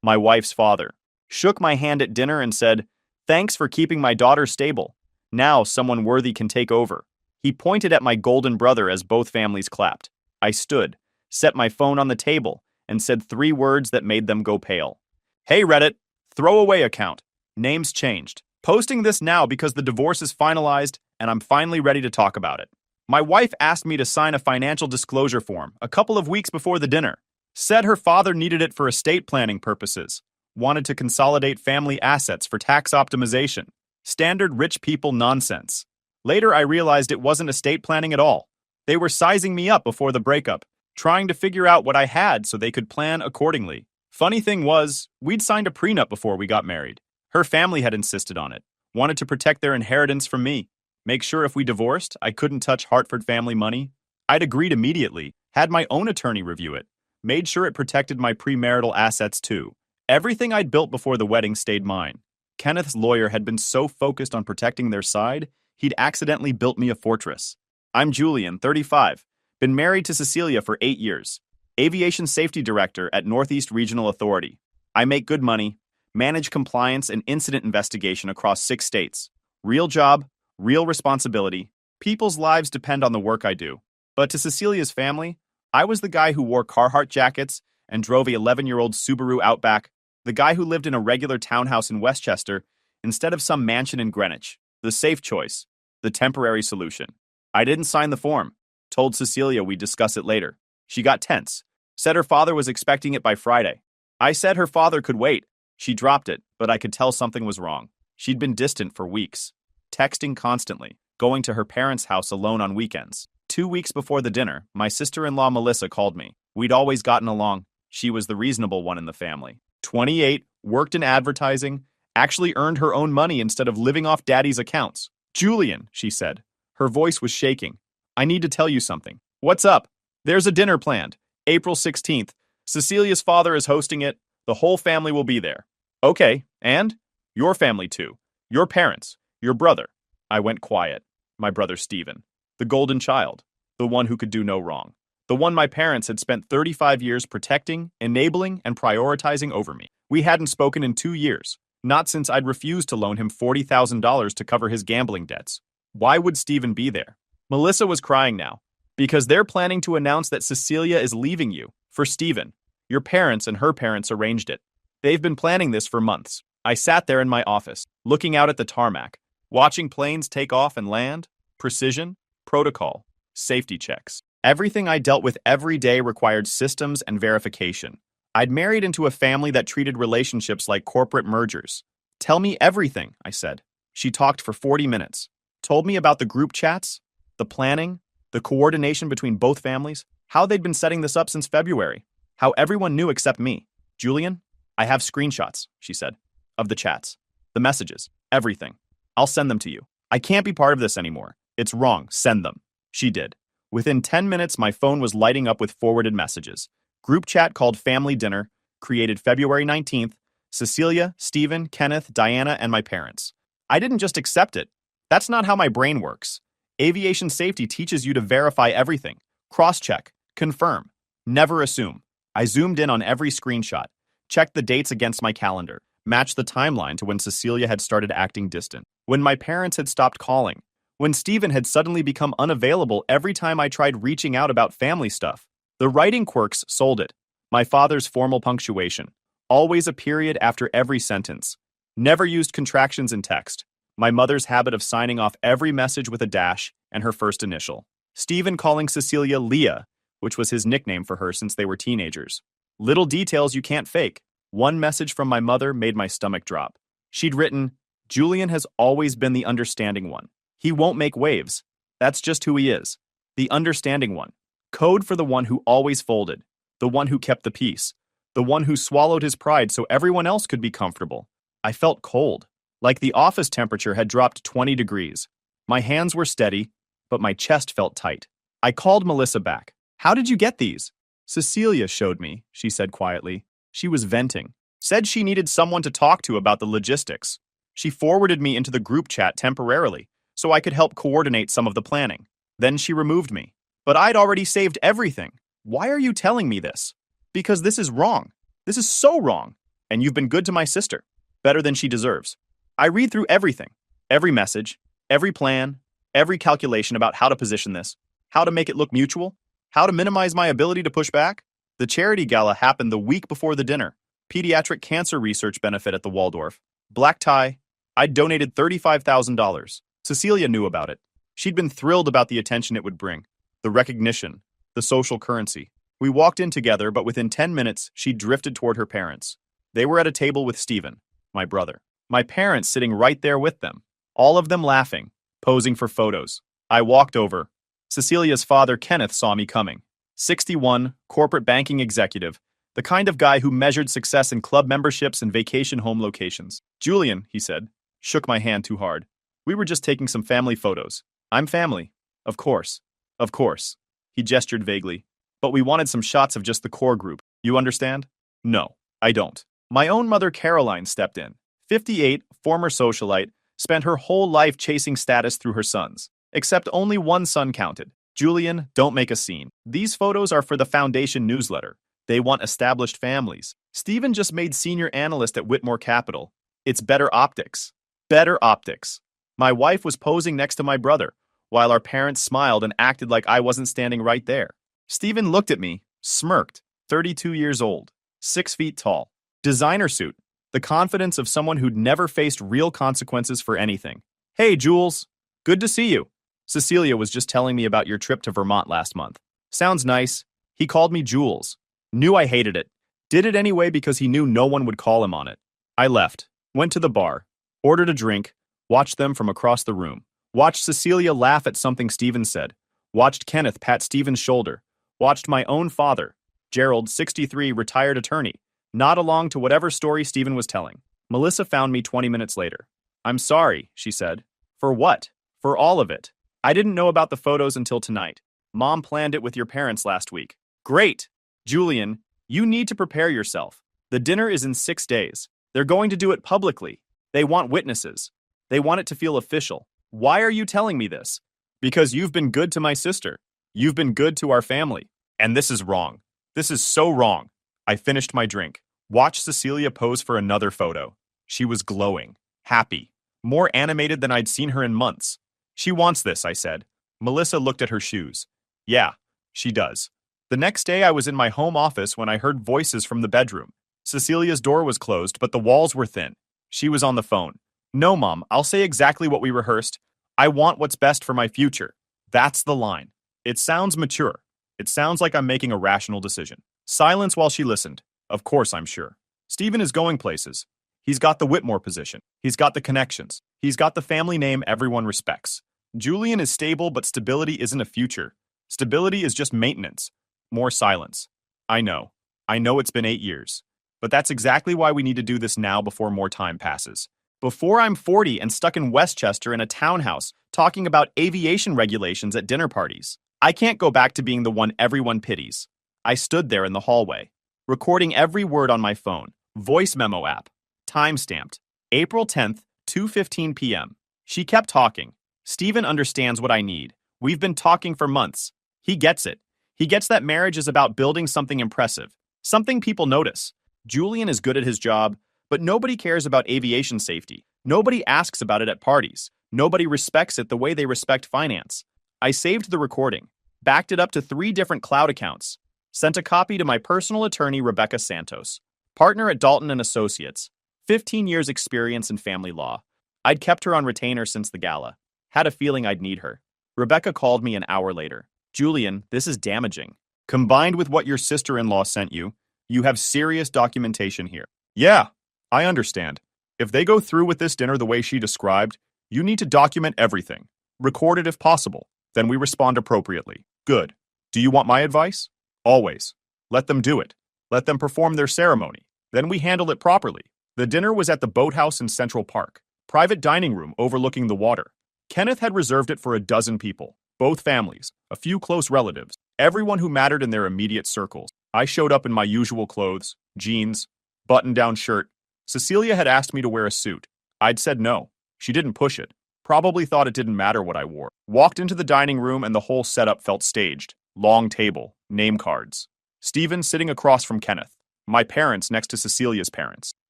My wife's father. Shook my hand at dinner and said, "Thanks for keeping my daughter stable. Now someone worthy can take over." He pointed at my golden brother as both families clapped. I stood, set my phone on the table, and said 3 words that made them go pale. "Hey Reddit, throwaway account. Names changed. Posting this now because the divorce is finalized and I'm finally ready to talk about it." My wife asked me to sign a financial disclosure form a couple of weeks before the dinner. Said her father needed it for estate planning purposes. Wanted to consolidate family assets for tax optimization. Standard rich people nonsense. Later, I realized it wasn't estate planning at all. They were sizing me up before the breakup, trying to figure out what I had so they could plan accordingly. Funny thing was, we'd signed a prenup before we got married. Her family had insisted on it, wanted to protect their inheritance from me. Make sure if we divorced, I couldn't touch Hartford family money. I'd agreed immediately, had my own attorney review it, made sure it protected my premarital assets too. Everything I'd built before the wedding stayed mine. Kenneth's lawyer had been so focused on protecting their side, he'd accidentally built me a fortress. I'm Julian, 35, been married to Cecilia for 8 years, aviation safety director at Northeast Regional Authority. I make good money, manage compliance and incident investigation across 6 states. Real job, real responsibility. People's lives depend on the work I do. But to Cecilia's family, I was the guy who wore Carhartt jackets and drove a 11-year-old Subaru Outback, the guy who lived in a regular townhouse in Westchester instead of some mansion in Greenwich. The safe choice, the temporary solution. I didn't sign the form. Told Cecilia we'd discuss it later. She got tense. Said her father was expecting it by Friday. I said her father could wait. She dropped it, but I could tell something was wrong. She'd been distant for weeks, texting constantly, going to her parents' house alone on weekends. 2 weeks before the dinner, my sister-in-law Melissa called me. We'd always gotten along. She was the reasonable one in the family. 28, worked in advertising, actually earned her own money instead of living off daddy's accounts. "Julian," she said. Her voice was shaking. "I need to tell you something." "What's up?" "There's a dinner planned. April 16th. Cecilia's father is hosting it. The whole family will be there." "Okay, and?" "Your family too. Your parents. Your brother." I went quiet. My brother Stephen. The golden child. The one who could do no wrong. The one my parents had spent 35 years protecting, enabling, and prioritizing over me. We hadn't spoken in 2 years. Not since I'd refused to loan him $40,000 to cover his gambling debts. Why would Stephen be there? Melissa was crying now. "Because they're planning to announce that Cecilia is leaving you, for Stephen. Your parents and her parents arranged it. They've been planning this for months." I sat there in my office, looking out at the tarmac, watching planes take off and land. Precision, protocol, safety checks. Everything I dealt with every day required systems and verification. I'd married into a family that treated relationships like corporate mergers. "Tell me everything," I said. She talked for 40 minutes. Told me about the group chats, the planning, the coordination between both families, how they'd been setting this up since February, how everyone knew except me. "Julian, I have screenshots," she said, "of the chats, the messages, everything. I'll send them to you. I can't be part of this anymore. It's wrong. Send them." She did. Within 10 minutes, my phone was lighting up with forwarded messages. Group chat called Family Dinner, created February 19th, Cecilia, Stephen, Kenneth, Diana, and my parents. I didn't just accept it. That's not how my brain works. Aviation safety teaches you to verify everything, cross-check, confirm, never assume. I zoomed in on every screenshot, checked the dates against my calendar, matched the timeline to when Cecilia had started acting distant, when my parents had stopped calling, when Stephen had suddenly become unavailable every time I tried reaching out about family stuff. The writing quirks sold it. My father's formal punctuation, always a period after every sentence. Never used contractions in text. My mother's habit of signing off every message with a dash and her first initial. Stephen calling Cecilia Leah, which was his nickname for her since they were teenagers. Little details you can't fake. One message from my mother made my stomach drop. She'd written, "Julian has always been the understanding one. He won't make waves. That's just who he is. The understanding one. Code for the one who always folded. The one who kept the peace. The one who swallowed his pride so everyone else could be comfortable." I felt cold, like the office temperature had dropped 20 degrees. My hands were steady, but my chest felt tight. I called Melissa back. "How did you get these?" "Cecilia showed me," she said quietly. She was venting. Said she needed someone to talk to about the logistics. She forwarded me into the group chat temporarily, so I could help coordinate some of the planning. Then she removed me. "But I'd already saved everything. Why are you telling me this?" "Because this is wrong. This is so wrong. And you've been good to my sister. Better than she deserves. I read through everything. Every message, every plan, every calculation about how to position this, how to make it look mutual, how to minimize my ability to push back. The charity gala happened the week before the dinner. Pediatric cancer research benefit at the Waldorf. Black tie. I'd donated $35,000. Cecilia knew about it. She'd been thrilled about the attention it would bring, the recognition, the social currency. We walked in together, but within 10 minutes, she drifted toward her parents. They were at a table with Stephen, my brother. My parents sitting right there with them, all of them laughing, posing for photos. I walked over. Cecilia's father, Kenneth, saw me coming. 61, corporate banking executive, the kind of guy who measured success in club memberships and vacation home locations. Julian, he said, shook my hand too hard. We were just taking some family photos. I'm family. Of course. Of course. He gestured vaguely. But we wanted some shots of just the core group. You understand? No, I don't. My own mother, Caroline, stepped in. 58, former socialite, spent her whole life chasing status through her sons. Except only one son counted. Julian, don't make a scene. These photos are for the foundation newsletter. They want established families. Stephen just made senior analyst at Whitmore Capital. It's better optics. Better optics. My wife was posing next to my brother, while our parents smiled and acted like I wasn't standing right there. Stephen looked at me, smirked, 32 years old, 6 feet tall. Designer suit, the confidence of someone who'd never faced real consequences for anything. Hey, Jules. Good to see you. Cecilia was just telling me about your trip to Vermont last month. Sounds nice. He called me Jules. Knew I hated it. Did it anyway because he knew no one would call him on it. I left, went to the bar, ordered a drink, watched them from across the room, watched Cecilia laugh at something Stephen said, watched Kenneth pat Stephen's shoulder, watched my own father, Gerald, 63, retired attorney, nod along to whatever story Stephen was telling. Melissa found me 20 minutes later. I'm sorry, she said. For what? For all of it. I didn't know about the photos until tonight. Mom planned it with your parents last week. Great! Julian, you need to prepare yourself. The dinner is in 6 days. They're going to do it publicly. They want witnesses. They want it to feel official. Why are you telling me this? Because you've been good to my sister. You've been good to our family. And this is wrong. This is so wrong. I finished my drink. Watched Cecilia pose for another photo. She was glowing, happy, more animated than I'd seen her in months. She wants this, I said. Melissa looked at her shoes. Yeah, she does. The next day I was in my home office when I heard voices from the bedroom. Cecilia's door was closed, but the walls were thin. She was on the phone. No, Mom, I'll say exactly what we rehearsed. I want what's best for my future. That's the line. It sounds mature. It sounds like I'm making a rational decision. Silence while she listened. Of course, I'm sure. Stephen is going places. He's got the Whitmore position. He's got the connections. He's got the family name everyone respects. Julian is stable, but stability isn't a future. Stability is just maintenance. More silence. I know. I know it's been 8 years. But that's exactly why we need to do this now before more time passes. Before I'm 40 and stuck in Westchester in a townhouse talking about aviation regulations at dinner parties. I can't go back to being the one everyone pities. I stood there in the hallway, recording every word on my phone, voice memo app, time-stamped, April 10th, 2:15 p.m. She kept talking. Stephen understands what I need. We've been talking for months. He gets it. He gets that marriage is about building something impressive, something people notice. Julian is good at his job, but nobody cares about aviation safety. Nobody asks about it at parties. Nobody respects it the way they respect finance. I saved the recording, backed it up to 3 different cloud accounts, sent a copy to my personal attorney, Rebecca Santos, partner at Dalton & Associates, 15 years experience in family law. I'd kept her on retainer since the gala. Had a feeling I'd need her. Rebecca called me an hour later. Julian, this is damaging. Combined with what your sister-in-law sent you, you have serious documentation here. Yeah, I understand. If they go through with this dinner the way she described, you need to document everything. Record it if possible. Then we respond appropriately. Good. Do you want my advice? Always. Let them do it. Let them perform their ceremony. Then we handle it properly. The dinner was at the boathouse in Central Park. Private dining room overlooking the water. Kenneth had reserved it for 12 people. Both families, a few close relatives, everyone who mattered in their immediate circles. I showed up in my usual clothes, jeans, button-down shirt. Cecilia had asked me to wear a suit. I'd said no. She didn't push it. Probably thought it didn't matter what I wore. Walked into the dining room and the whole setup felt staged. Long table, name cards. Stephen sitting across from Kenneth. My parents next to Cecilia's parents.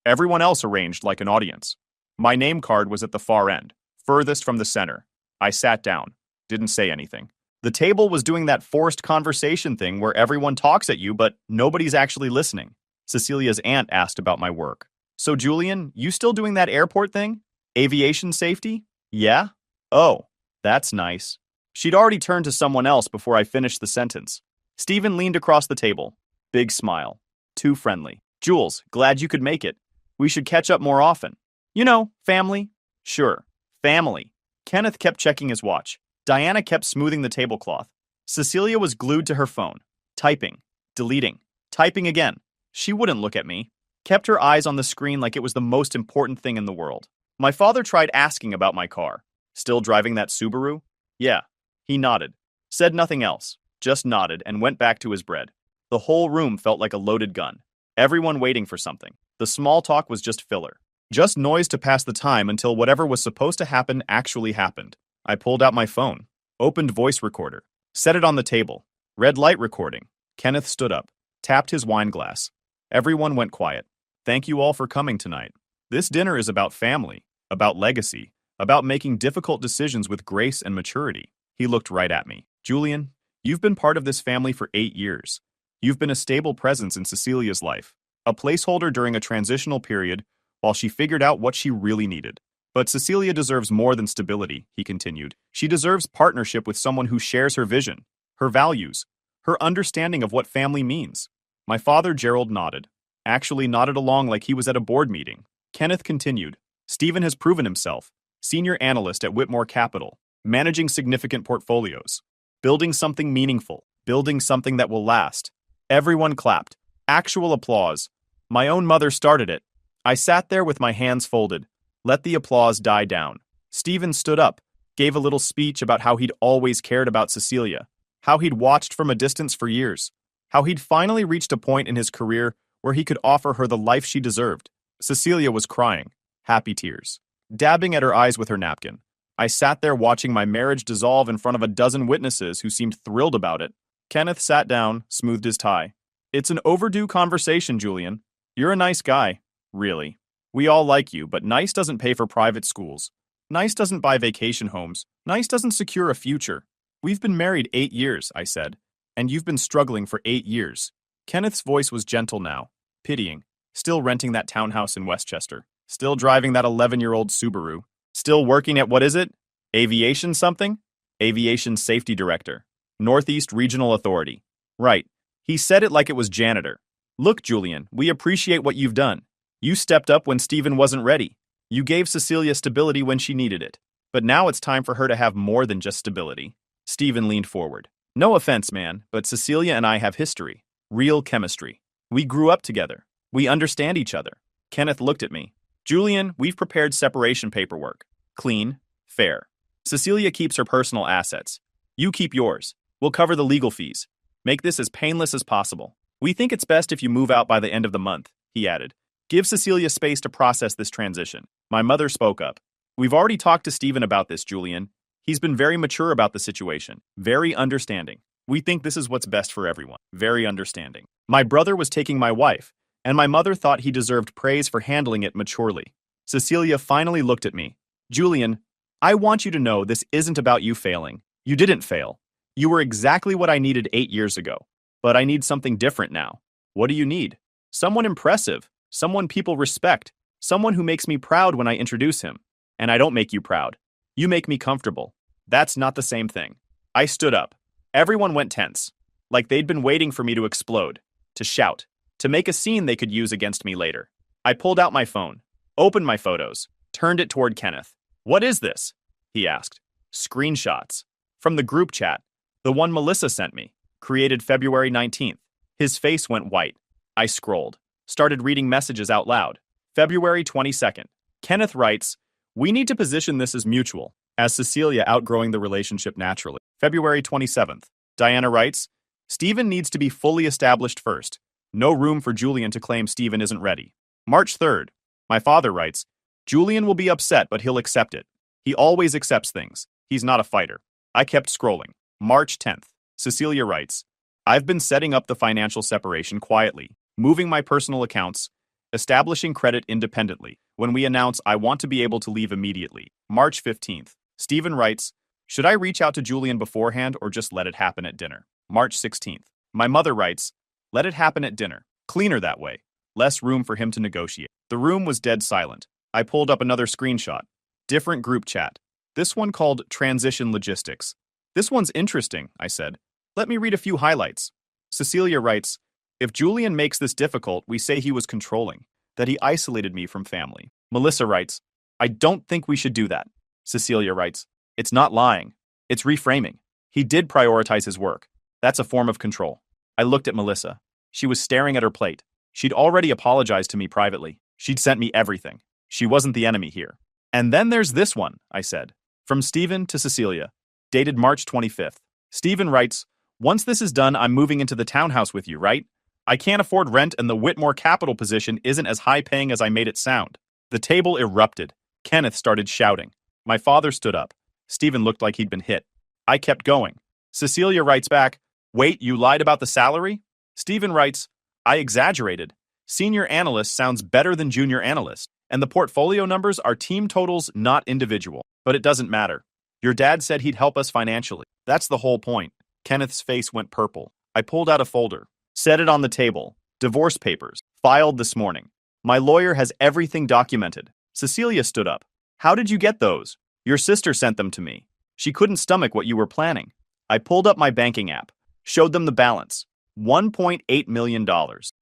Everyone else arranged like an audience. My name card was at the far end, furthest from the center. I sat down, didn't say anything. The table was doing that forced conversation thing where everyone talks at you, but nobody's actually listening. Cecilia's aunt asked about my work. So, Julian, you still doing that airport thing? Aviation safety? Yeah? Oh, that's nice. She'd already turned to someone else before I finished the sentence. Stephen leaned across the table. Big smile. Too friendly. Jules, glad you could make it. We should catch up more often. You know, family. Sure. Family. Kenneth kept checking his watch. Diana kept smoothing the tablecloth. Cecilia was glued to her phone. Typing. Deleting. Typing again. She wouldn't look at me. Kept her eyes on the screen like it was the most important thing in the world. My father tried asking about my car. Still driving that Subaru? Yeah. He nodded. Said nothing else. Just nodded and went back to his bread. The whole room felt like a loaded gun. Everyone waiting for something. The small talk was just filler. Just noise to pass the time until whatever was supposed to happen actually happened. I pulled out my phone. Opened voice recorder. Set it on the table. Red light recording. Kenneth stood up. Tapped his wine glass. Everyone went quiet. Thank you all for coming tonight. This dinner is about family, about legacy, about making difficult decisions with grace and maturity. He looked right at me. Julian, you've been part of this family for 8 years. You've been a stable presence in Cecilia's life, a placeholder during a transitional period while she figured out what she really needed. But Cecilia deserves more than stability, he continued. She deserves partnership with someone who shares her vision, her values, her understanding of what family means. My father, Gerald, nodded. Actually nodded along like he was at a board meeting. Kenneth continued. Stephen has proven himself. Senior analyst at Whitmore Capital. Managing significant portfolios. Building something meaningful. Building something that will last. Everyone clapped. Actual applause. My own mother started it. I sat there with my hands folded. Let the applause die down. Stephen stood up, gave a little speech about how he'd always cared about Cecilia, how he'd watched from a distance for years, how he'd finally reached a point in his career where he could offer her the life she deserved. Cecilia was crying, happy tears, dabbing at her eyes with her napkin. I sat there watching my marriage dissolve in front of a dozen witnesses who seemed thrilled about it. Kenneth sat down, smoothed his tie. It's an overdue conversation, Julian. You're a nice guy, really. We all like you, but nice doesn't pay for private schools. Nice doesn't buy vacation homes. Nice doesn't secure a future. We've been married 8 years, I said, and you've been struggling for 8 years. Kenneth's voice was gentle now, pitying, still renting that townhouse in Westchester, still driving that 11-year-old Subaru, still working at what is it? Aviation something? Aviation Safety Director. Northeast Regional Authority. Right. He said it like it was janitor. Look, Julian, we appreciate what you've done. You stepped up when Stephen wasn't ready. You gave Cecilia stability when she needed it. But now it's time for her to have more than just stability. Stephen leaned forward. No offense, man, but Cecilia and I have history. Real chemistry. We grew up together. We understand each other. Kenneth looked at me. Julian, we've prepared separation paperwork. Clean, fair. Cecilia keeps her personal assets. You keep yours. We'll cover the legal fees. Make this as painless as possible. We think it's best if you move out by the end of the month, he added. Give Cecilia space to process this transition. My mother spoke up. We've already talked to Stephen about this, Julian. He's been very mature about the situation. Very understanding. We think this is what's best for everyone. Very understanding. My brother was taking my wife, and my mother thought he deserved praise for handling it maturely. Cecilia finally looked at me. Julian, I want you to know this isn't about you failing. You didn't fail. You were exactly what I needed 8 years ago. But I need something different now. What do you need? Someone impressive. Someone people respect. Someone who makes me proud when I introduce him. And I don't make you proud. You make me comfortable. That's not the same thing. I stood up. Everyone went tense. Like they'd been waiting for me to explode. To shout. To make a scene they could use against me later. I pulled out my phone. Opened my photos. Turned it toward Kenneth. What is this? He asked. Screenshots. From the group chat. The one Melissa sent me. Created February 19th. His face went white. I scrolled. Started reading messages out loud. February 22nd. Kenneth writes, we need to position this as mutual, as Cecilia outgrowing the relationship naturally. February 27th. Diana writes, Stephen needs to be fully established first. No room for Julian to claim Stephen isn't ready. March 3rd. My father writes, Julian will be upset, but he'll accept it. He always accepts things. He's not a fighter. I kept scrolling. March 10th. Cecilia writes, I've been setting up the financial separation quietly, moving my personal accounts, Establishing credit independently. When we announce I want to be able to leave immediately. March 15th. Stephen writes, should I reach out to Julian beforehand or just let it happen at dinner? March 16th. My mother writes, let it happen at dinner. Cleaner that way. Less room for him to negotiate. The room was dead silent. I pulled up another screenshot. Different group chat. This one called Transition Logistics. This one's interesting, I said. Let me read a few highlights. Cecilia writes, if Julian makes this difficult, we say he was controlling, that he isolated me from family. Melissa writes, I don't think we should do that. Cecilia writes, it's not lying. It's reframing. He did prioritize his work. That's a form of control. I looked at Melissa. She was staring at her plate. She'd already apologized to me privately. She'd sent me everything. She wasn't the enemy here. And then there's this one, I said. From Stephen to Cecilia. Dated March 25th. Stephen writes, once this is done, I'm moving into the townhouse with you, right? I can't afford rent and the Whitmore Capital position isn't as high-paying as I made it sound. The table erupted. Kenneth started shouting. My father stood up. Stephen looked like he'd been hit. I kept going. Cecilia writes back, wait, you lied about the salary? Stephen writes, I exaggerated. Senior analyst sounds better than junior analyst, and the portfolio numbers are team totals, not individual. But it doesn't matter. Your dad said he'd help us financially. That's the whole point. Kenneth's face went purple. I pulled out a folder. Set it on the table. Divorce papers. Filed this morning. My lawyer has everything documented. Cecilia stood up. How did you get those? Your sister sent them to me. She couldn't stomach what you were planning. I pulled up my banking app. Showed them the balance. $1.8 million.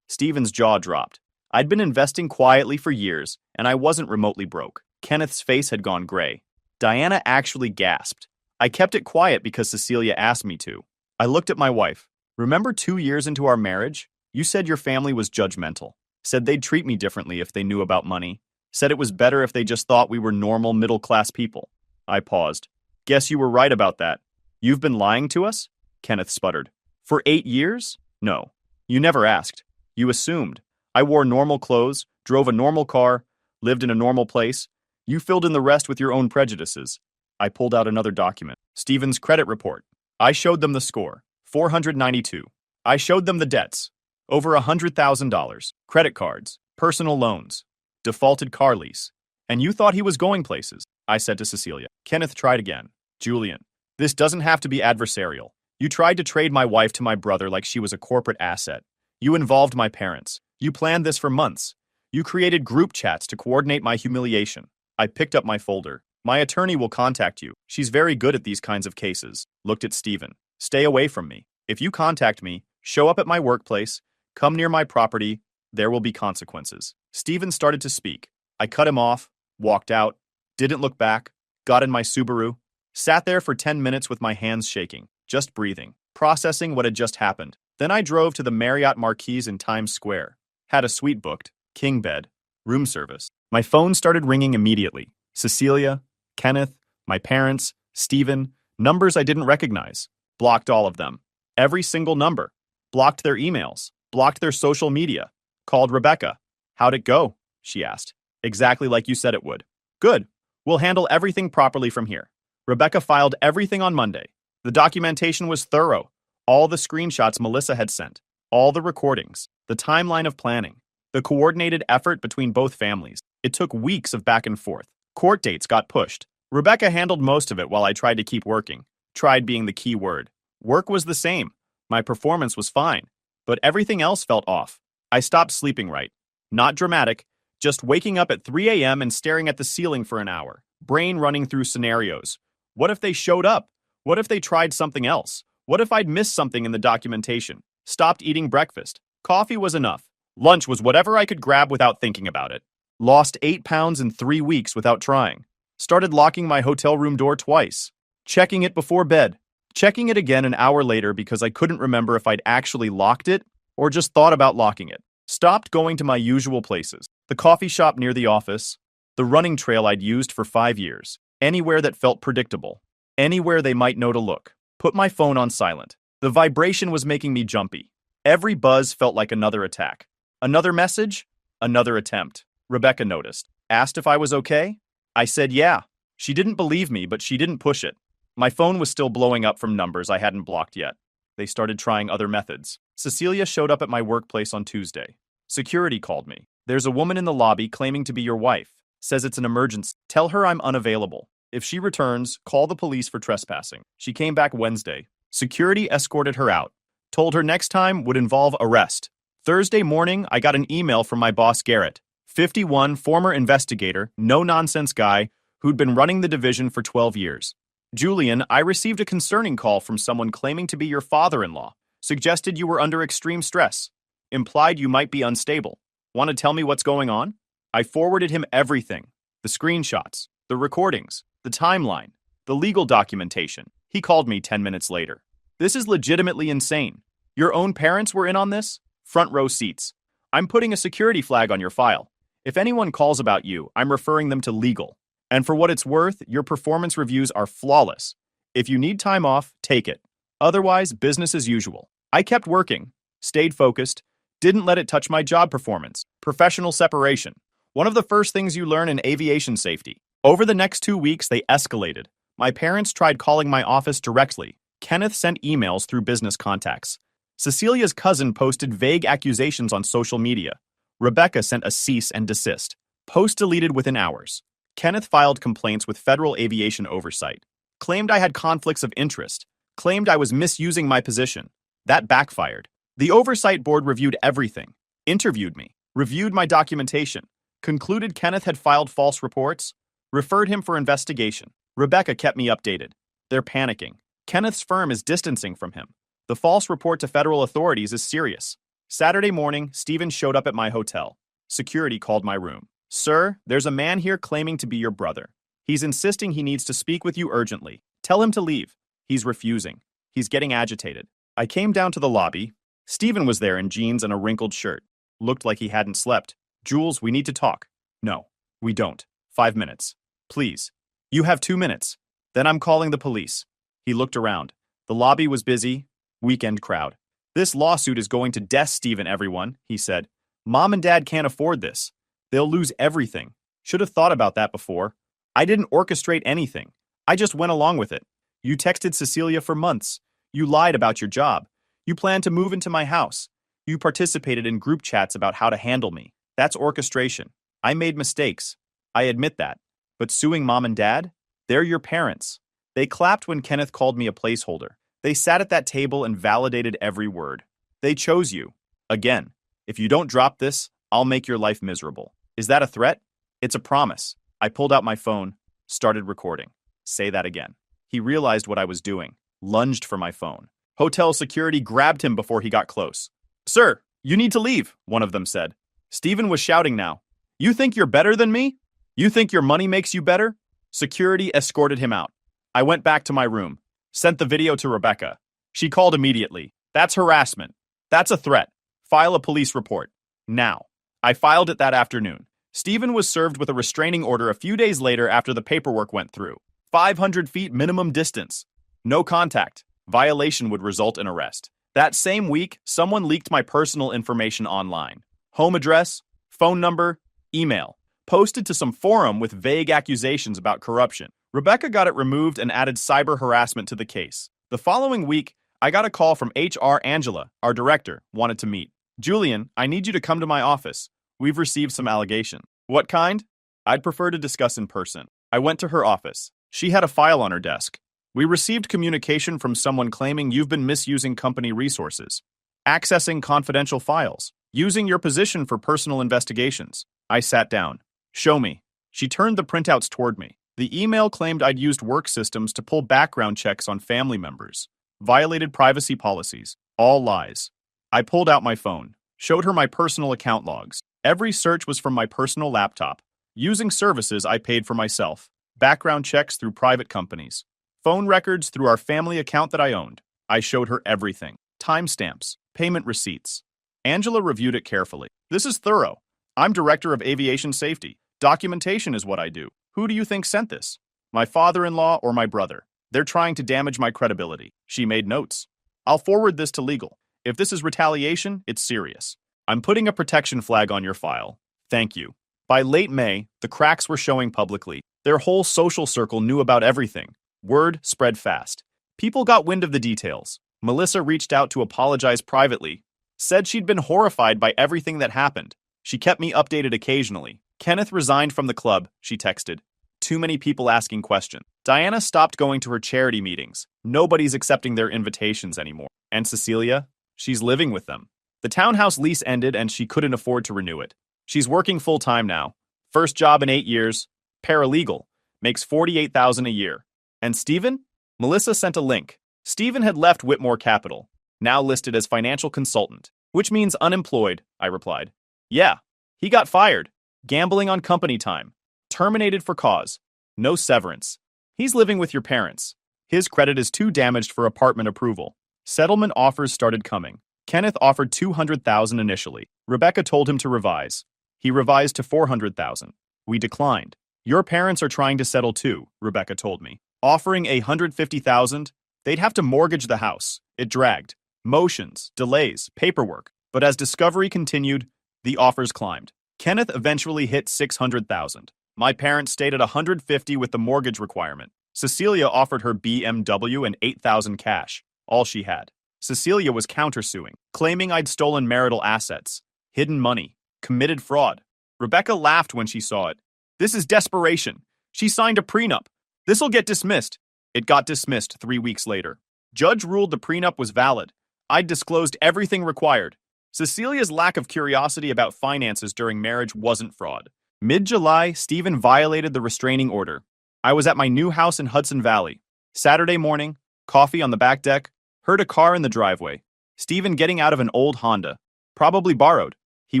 Stephen's jaw dropped. I'd been investing quietly for years, and I wasn't remotely broke. Kenneth's face had gone gray. Diana actually gasped. I kept it quiet because Cecilia asked me to. I looked at my wife. Remember 2 years into our marriage? You said your family was judgmental. Said they'd treat me differently if they knew about money. Said it was better if they just thought we were normal middle-class people. I paused. Guess you were right about that. You've been lying to us? Kenneth sputtered. For 8 years? No. You never asked. You assumed. I wore normal clothes, drove a normal car, lived in a normal place. You filled in the rest with your own prejudices. I pulled out another document. Stephen's credit report. I showed them the score. 492. I showed them the debts. Over $100,000. Credit cards. Personal loans. Defaulted car lease. And you thought he was going places, I said to Cecilia. Kenneth tried again. Julian, this doesn't have to be adversarial. You tried to trade my wife to my brother like she was a corporate asset. You involved my parents. You planned this for months. You created group chats to coordinate my humiliation. I picked up my folder. My attorney will contact you. She's very good at these kinds of cases. Looked at Stephen. Stay away from me. If you contact me, show up at my workplace, come near my property, there will be consequences. Stephen started to speak. I cut him off, walked out, didn't look back, got in my Subaru, sat there for 10 minutes with my hands shaking, just breathing, processing what had just happened. Then I drove to the Marriott Marquis in Times Square. Had a suite booked, king bed, room service. My phone started ringing immediately. Cecilia, Kenneth, my parents, Stephen, numbers I didn't recognize. Blocked all of them. Every single number. Blocked their emails. Blocked their social media. Called Rebecca. How'd it go? She asked. Exactly like you said it would. Good. We'll handle everything properly from here. Rebecca filed everything on Monday. The documentation was thorough. All the screenshots Melissa had sent. All the recordings. The timeline of planning. The coordinated effort between both families. It took weeks of back and forth. Court dates got pushed. Rebecca handled most of it while I tried to keep working. Tried being the key word. Work was the same. My performance was fine. But everything else felt off. I stopped sleeping right. Not dramatic. Just waking up at 3 a.m. and staring at the ceiling for an hour. Brain running through scenarios. What if they showed up? What if they tried something else? What if I'd missed something in the documentation? Stopped eating breakfast. Coffee was enough. Lunch was whatever I could grab without thinking about it. Lost 8 pounds in 3 weeks without trying. Started locking my hotel room door twice. Checking it before bed. Checking it again an hour later because I couldn't remember if I'd actually locked it or just thought about locking it. Stopped going to my usual places. The coffee shop near the office. The running trail I'd used for 5 years. Anywhere that felt predictable. Anywhere they might know to look. Put my phone on silent. The vibration was making me jumpy. Every buzz felt like another attack. Another message? Another attempt. Rebecca noticed. Asked if I was okay? I said yeah. She didn't believe me, but she didn't push it. My phone was still blowing up from numbers I hadn't blocked yet. They started trying other methods. Cecilia showed up at my workplace on Tuesday. Security called me. There's a woman in the lobby claiming to be your wife. Says it's an emergency. Tell her I'm unavailable. If she returns, call the police for trespassing. She came back Wednesday. Security escorted her out. Told her next time would involve arrest. Thursday morning, I got an email from my boss Garrett, 51, former investigator, no-nonsense guy who'd been running the division for 12 years. Julian, I received a concerning call from someone claiming to be your father-in-law. Suggested you were under extreme stress. Implied you might be unstable. Want to tell me what's going on? I forwarded him everything. The screenshots, the recordings, the timeline, the legal documentation. He called me 10 minutes later. This is legitimately insane. Your own parents were in on this? Front row seats. I'm putting a security flag on your file. If anyone calls about you, I'm referring them to legal. And for what it's worth, your performance reviews are flawless. If you need time off, take it. Otherwise, business as usual. I kept working, stayed focused, didn't let it touch my job performance. Professional separation. One of the first things you learn in aviation safety. Over the next 2 weeks, they escalated. My parents tried calling my office directly. Kenneth sent emails through business contacts. Cecilia's cousin posted vague accusations on social media. Rebecca sent a cease and desist. Post deleted within hours. Kenneth filed complaints with Federal Aviation Oversight. Claimed I had conflicts of interest. Claimed I was misusing my position. That backfired. The Oversight Board reviewed everything. Interviewed me. Reviewed my documentation. Concluded Kenneth had filed false reports. Referred him for investigation. Rebecca kept me updated. They're panicking. Kenneth's firm is distancing from him. The false report to federal authorities is serious. Saturday morning, Stephen showed up at my hotel. Security called my room. Sir, there's a man here claiming to be your brother. He's insisting he needs to speak with you urgently. Tell him to leave. He's refusing. He's getting agitated. I came down to the lobby. Stephen was there in jeans and a wrinkled shirt. Looked like he hadn't slept. Jules, we need to talk. No, we don't. 5 minutes. Please. You have 2 minutes. Then I'm calling the police. He looked around. The lobby was busy. Weekend crowd. This lawsuit is going to death, Stephen, everyone, he said. Mom and Dad can't afford this. They'll lose everything. Should have thought about that before. I didn't orchestrate anything. I just went along with it. You texted Cecilia for months. You lied about your job. You planned to move into my house. You participated in group chats about how to handle me. That's orchestration. I made mistakes. I admit that. But suing Mom and Dad? They're your parents. They clapped when Kenneth called me a placeholder. They sat at that table and validated every word. They chose you. Again, if you don't drop this, I'll make your life miserable. Is that a threat? It's a promise. I pulled out my phone, started recording. Say that again. He realized what I was doing, lunged for my phone. Hotel security grabbed him before he got close. Sir, you need to leave, one of them said. Stephen was shouting now. You think you're better than me? You think your money makes you better? Security escorted him out. I went back to my room. Sent the video to Rebecca. She called immediately. That's harassment. That's a threat. File a police report. Now. I filed it that afternoon. Stephen was served with a restraining order a few days later after the paperwork went through. 500 feet minimum distance. No contact. Violation would result in arrest. That same week, someone leaked my personal information online. Home address, phone number, email. Posted to some forum with vague accusations about corruption. Rebecca got it removed and added cyber harassment to the case. The following week, I got a call from HR Angela, our director, wanted to meet. Julian, I need you to come to my office. We've received some allegations. What kind? I'd prefer to discuss in person. I went to her office. She had a file on her desk. We received communication from someone claiming you've been misusing company resources, accessing confidential files, using your position for personal investigations. I sat down. Show me. She turned the printouts toward me. The email claimed I'd used work systems to pull background checks on family members, violated privacy policies, all lies. I pulled out my phone, showed her my personal account logs. Every search was from my personal laptop, using services I paid for myself, background checks through private companies, phone records through our family account that I owned. I showed her everything, timestamps, payment receipts. Angela reviewed it carefully. This is thorough. I'm director of aviation safety. Documentation is what I do. Who do you think sent this? My father-in-law or my brother? They're trying to damage my credibility. She made notes. I'll forward this to legal. If this is retaliation, it's serious. I'm putting a protection flag on your file. Thank you. By late May, the cracks were showing publicly. Their whole social circle knew about everything. Word spread fast. People got wind of the details. Melissa reached out to apologize privately, said she'd been horrified by everything that happened. She kept me updated occasionally. Kenneth resigned from the club, she texted. Too many people asking questions. Diana stopped going to her charity meetings. Nobody's accepting their invitations anymore. And Cecilia? She's living with them. The townhouse lease ended and she couldn't afford to renew it. She's working full-time now. First job in 8 years. Paralegal. Makes $48,000 a year. And Stephen? Melissa sent a link. Stephen had left Whitmore Capital, now listed as financial consultant, which means unemployed, I replied. Yeah, he got fired. Gambling on company time. Terminated for cause. No severance. He's living with your parents. His credit is too damaged for apartment approval. Settlement offers started coming. Kenneth offered $200,000 initially. Rebecca told him to revise. He revised to $400,000. We declined. Your parents are trying to settle too, Rebecca told me. Offering $150,000, they'd have to mortgage the house. It dragged. Motions, delays, paperwork. But as discovery continued, the offers climbed. Kenneth eventually hit $600,000. My parents stayed at $150,000 with the mortgage requirement. Cecilia offered her BMW and $8,000 cash, all she had. Cecilia was countersuing, claiming I'd stolen marital assets, hidden money, committed fraud. Rebecca laughed when she saw it. This is desperation. She signed a prenup. This'll get dismissed. It got dismissed 3 weeks later. Judge ruled the prenup was valid. I'd disclosed everything required. Cecilia's lack of curiosity about finances during marriage wasn't fraud. Mid-July, Stephen violated the restraining order. I was at my new house in Hudson Valley. Saturday morning, coffee on the back deck, heard a car in the driveway. Stephen getting out of an old Honda, probably borrowed. He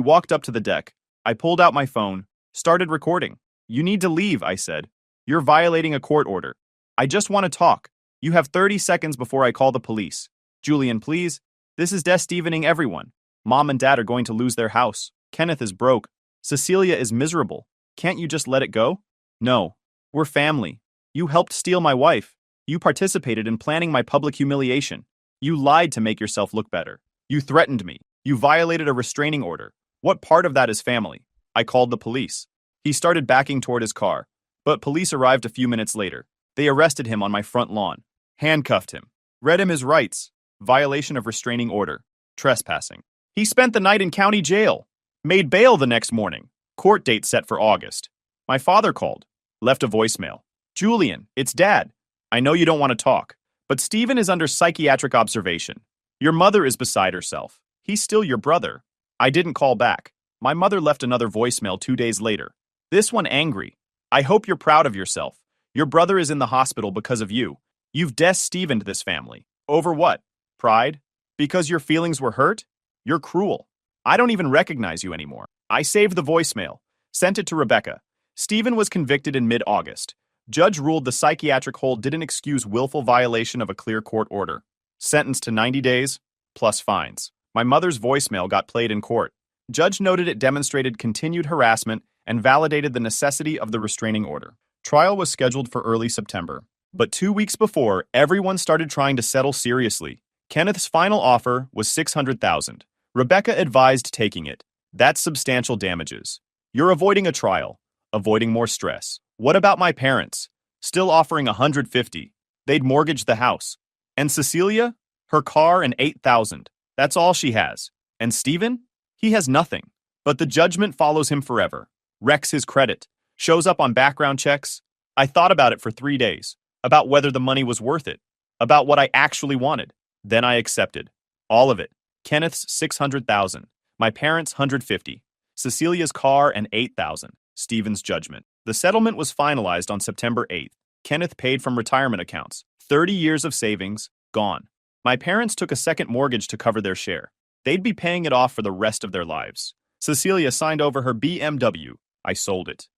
walked up to the deck. I pulled out my phone, started recording. You need to leave, I said. You're violating a court order. I just want to talk. You have 30 seconds before I call the police. Julian, please. This is de-Stevening everyone. Mom and Dad are going to lose their house. Kenneth is broke. Cecilia is miserable. Can't you just let it go? No. We're family. You helped steal my wife. You participated in planning my public humiliation. You lied to make yourself look better. You threatened me. You violated a restraining order. What part of that is family? I called the police. He started backing toward his car, but police arrived a few minutes later. They arrested him on my front lawn, handcuffed him, read him his rights, violation of restraining order, trespassing. He spent the night in county jail, made bail the next morning, court date set for August. My father called, left a voicemail. Julian, it's Dad. I know you don't want to talk, but Stephen is under psychiatric observation. Your mother is beside herself. He's still your brother. I didn't call back. My mother left another voicemail 2 days later. This one angry. I hope you're proud of yourself. Your brother is in the hospital because of you. You've de-Stevened this family. Over what? Pride? Because your feelings were hurt? You're cruel. I don't even recognize you anymore. I saved the voicemail, sent it to Rebecca. Stephen was convicted in mid-August. Judge ruled the psychiatric hold didn't excuse willful violation of a clear court order. Sentenced to 90 days, plus fines. My mother's voicemail got played in court. Judge noted it demonstrated continued harassment and validated the necessity of the restraining order. Trial was scheduled for early September. But 2 weeks before, everyone started trying to settle seriously. Kenneth's final offer was $600,000. Rebecca advised taking it. That's substantial damages. You're avoiding a trial, avoiding more stress. What about my parents? Still offering $150,000. They'd mortgage the house. And Cecilia? Her car and $8,000. That's all she has. And Stephen? He has nothing. But the judgment follows him forever. Wrecks his credit. Shows up on background checks. I thought about it for 3 days. About whether the money was worth it. About what I actually wanted. Then I accepted. All of it. Kenneth's $600,000. My parents' $150,000. Cecilia's car and $8,000. Stephen's judgment. The settlement was finalized on September 8th. Kenneth paid from retirement accounts. 30 years of savings, gone. My parents took a second mortgage to cover their share. They'd be paying it off for the rest of their lives. Cecilia signed over her BMW. I sold it.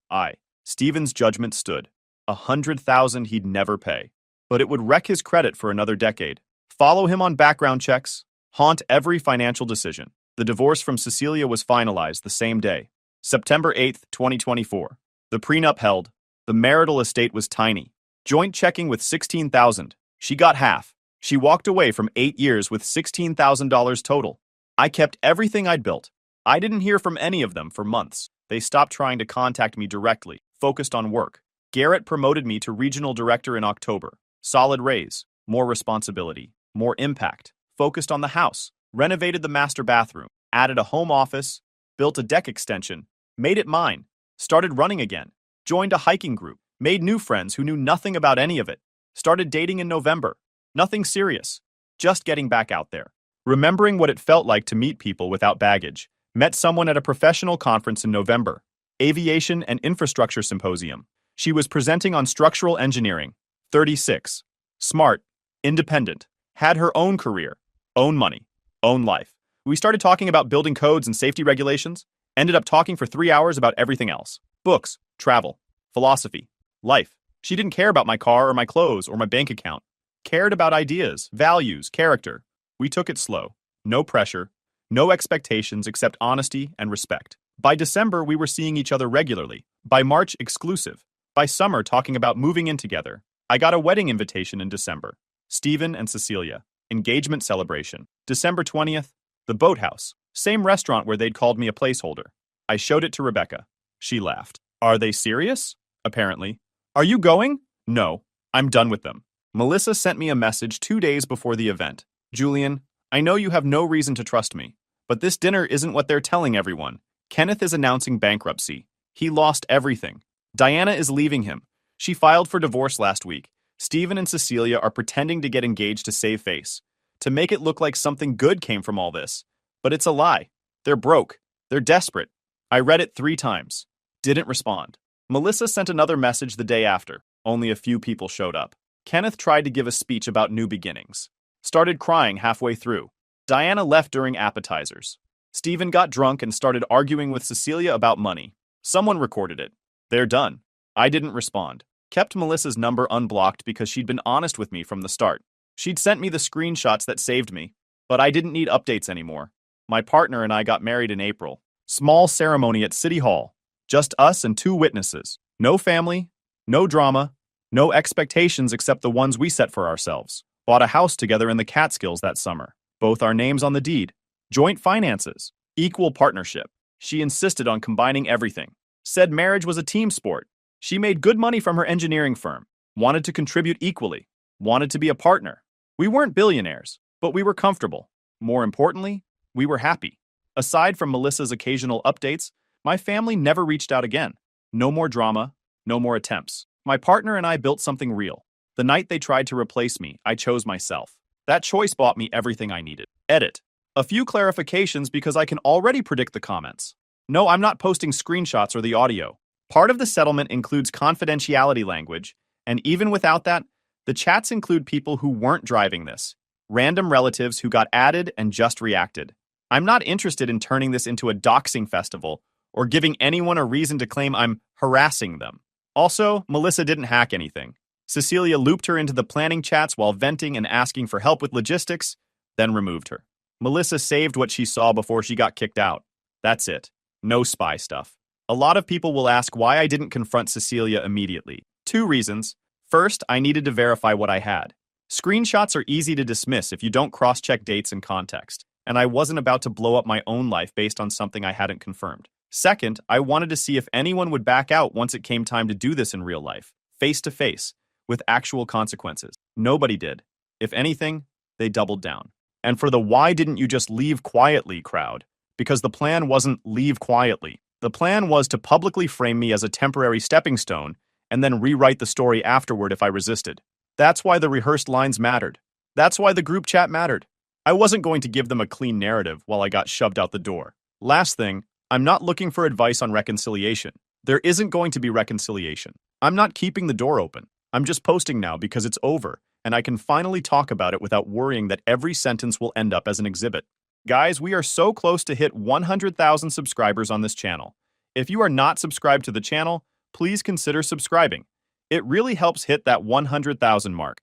Stephen's judgment stood. $100,000 he'd never pay. But it would wreck his credit for another decade. Follow him on background checks. Haunt every financial decision. The divorce from Cecilia was finalized the same day. September 8th, 2024. The prenup held. The marital estate was tiny. Joint checking with $16,000. She got half. She walked away from 8 years with $16,000 total. I kept everything I'd built. I didn't hear from any of them for months. They stopped trying to contact me directly, focused on work. Garrett promoted me to regional director in October. Solid raise, more responsibility, more impact. Focused on the house, renovated the master bathroom, added a home office, built a deck extension, made it mine, started running again, joined a hiking group, made new friends who knew nothing about any of it, started dating in November. Nothing serious, just getting back out there. Remembering what it felt like to meet people without baggage. Met someone at a professional conference in November, Aviation and Infrastructure Symposium. She was presenting on structural engineering, 36, smart, independent, had her own career, own money, own life. We started talking about building codes and safety regulations, ended up talking for 3 hours about everything else. Books, travel, philosophy, life. She didn't care about my car or my clothes or my bank account. Cared about ideas, values, character. We took it slow. No pressure, no expectations except honesty and respect. By December, we were seeing each other regularly. By March, exclusive. By summer, talking about moving in together. I got a wedding invitation in December. Stephen and Cecilia. Engagement celebration. December 20th, the Boathouse. Same restaurant where they'd called me a placeholder. I showed it to Rebecca. She laughed. Are they serious? Apparently. Are you going? No. I'm done with them. Melissa sent me a message 2 days before the event. Julian, I know you have no reason to trust me, but this dinner isn't what they're telling everyone. Kenneth is announcing bankruptcy. He lost everything. Diana is leaving him. She filed for divorce last week. Stephen and Cecilia are pretending to get engaged to save face, to make it look like something good came from all this. But it's a lie. They're broke. They're desperate. I read it 3 times. Didn't respond. Melissa sent another message the day after. Only a few people showed up. Kenneth tried to give a speech about new beginnings. Started crying halfway through. Diana left during appetizers. Stephen got drunk and started arguing with Cecilia about money. Someone recorded it. They're done. I didn't respond. Kept Melissa's number unblocked because she'd been honest with me from the start. She'd sent me the screenshots that saved me, but I didn't need updates anymore. My partner and I got married in April. Small ceremony at City Hall. Just us and 2 witnesses. No family, no drama, no expectations except the ones we set for ourselves. Bought a house together in the Catskills that summer. Both our names on the deed. Joint finances. Equal partnership. She insisted on combining everything. Said marriage was a team sport. She made good money from her engineering firm. Wanted to contribute equally. Wanted to be a partner. We weren't billionaires, but we were comfortable. More importantly, we were happy. Aside from Melissa's occasional updates, my family never reached out again. No more drama, no more attempts. My partner and I built something real. The night they tried to replace me, I chose myself. That choice bought me everything I needed. Edit. A few clarifications because I can already predict the comments. No, I'm not posting screenshots or the audio. Part of the settlement includes confidentiality language, and even without that, the chats include people who weren't driving this. Random relatives who got added and just reacted. I'm not interested in turning this into a doxing festival or giving anyone a reason to claim I'm harassing them. Also, Melissa didn't hack anything. Cecilia looped her into the planning chats while venting and asking for help with logistics, then removed her. Melissa saved what she saw before she got kicked out. That's it. No spy stuff. A lot of people will ask why I didn't confront Cecilia immediately. 2 reasons. First, I needed to verify what I had. Screenshots are easy to dismiss if you don't cross-check dates and context, and I wasn't about to blow up my own life based on something I hadn't confirmed. Second, I wanted to see if anyone would back out once it came time to do this in real life, face-to-face, with actual consequences. Nobody did. If anything, they doubled down. And for the why didn't you just leave quietly crowd, because the plan wasn't leave quietly. The plan was to publicly frame me as a temporary stepping stone and then rewrite the story afterward if I resisted. That's why the rehearsed lines mattered. That's why the group chat mattered. I wasn't going to give them a clean narrative while I got shoved out the door. Last thing, I'm not looking for advice on reconciliation. There isn't going to be reconciliation. I'm not keeping the door open. I'm just posting now because it's over, and I can finally talk about it without worrying that every sentence will end up as an exhibit. Guys, we are so close to hit 100,000 subscribers on this channel. If you are not subscribed to the channel, please consider subscribing. It really helps hit that 100,000 mark.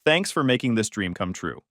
Thanks for making this dream come true.